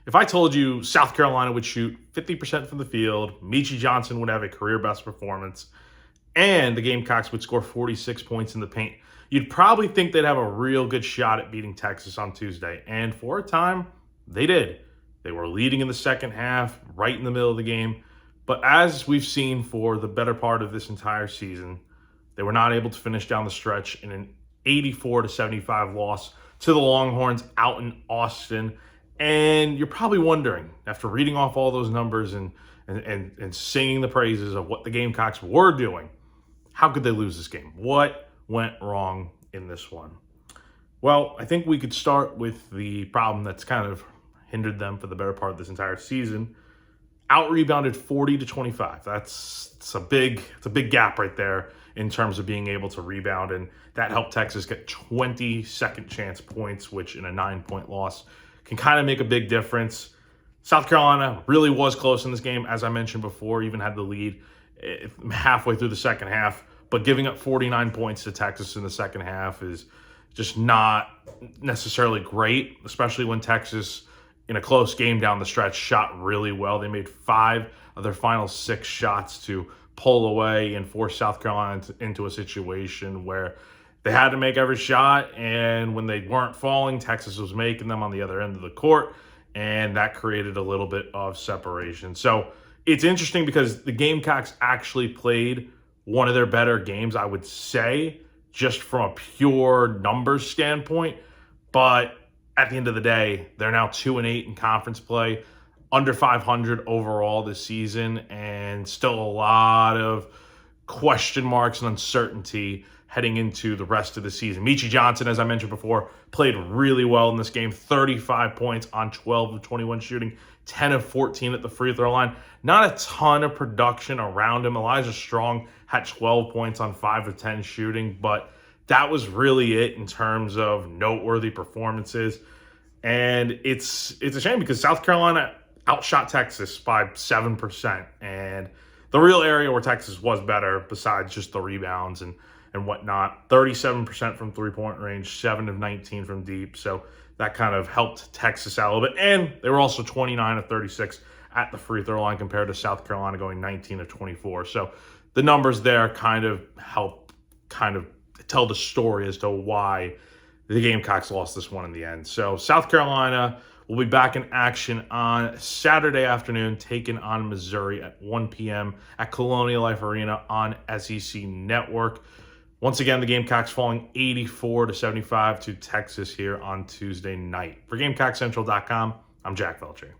If I told you South Carolina would shoot 50% from the field, Meechie Johnson would have a career best performance, and the Gamecocks would score 46 points in the paint, you'd probably think they'd have a real good shot at beating Texas on Tuesday. And for a time, they did. They were leading in the second half, right in the middle of the game. But as we've seen for the better part of this entire season, they were not able to finish down the stretch in an 84-75 loss to the Longhorns out in Austin. And you're probably wondering, after reading off all those numbers and singing the praises of what the Gamecocks were doing, how could they lose this game? What went wrong in this one? Well, I think we could start with the problem that's kind of hindered them for the better part of this entire season. Out-rebounded 40-25. It's a big gap right there in terms of being able to rebound, and that helped Texas get 20 second chance points, which in a 9-point loss can kind of make a big difference. South Carolina really was close in this game, as I mentioned before, even had the lead halfway through the second half, but giving up 49 points to Texas in the second half is just not necessarily great, especially when Texas, in a close game down the stretch, shot really well. They made 5 of their final 6 shots to pull away and force South Carolina into a situation where they had to make every shot, and when they weren't falling, Texas was making them on the other end of the court, and that created a little bit of separation. So it's interesting because the Gamecocks actually played one of their better games, I would say, just from a pure numbers standpoint. But at the end of the day, they're now 2-8 in conference play, under 500 overall this season, and still a lot of question marks and uncertainty heading into the rest of the season. Meechie Johnson, as I mentioned before, played really well in this game. 35 points on 12 of 21 shooting, 10 of 14 at the free throw line. Not a ton of production around him. Elijah Strong had 12 points on 5 of 10 shooting, but that was really it in terms of noteworthy performances. And it's a shame because South Carolina outshot Texas by 7%. And the real area where Texas was better, besides just the rebounds and whatnot, 37% from three-point range, 7 of 19 from deep. So that kind of helped Texas out a little bit. And they were also 29 of 36 at the free throw line compared to South Carolina going 19 of 24. So the numbers there kind of help tell the story as to why the Gamecocks lost this one in the end. So South Carolina will be back in action on Saturday afternoon, taking on Missouri at 1 p.m. at Colonial Life Arena on SEC Network. Once again, the Gamecocks falling 84-75 to Texas here on Tuesday night. For GamecockCentral.com, I'm Jack Veltri.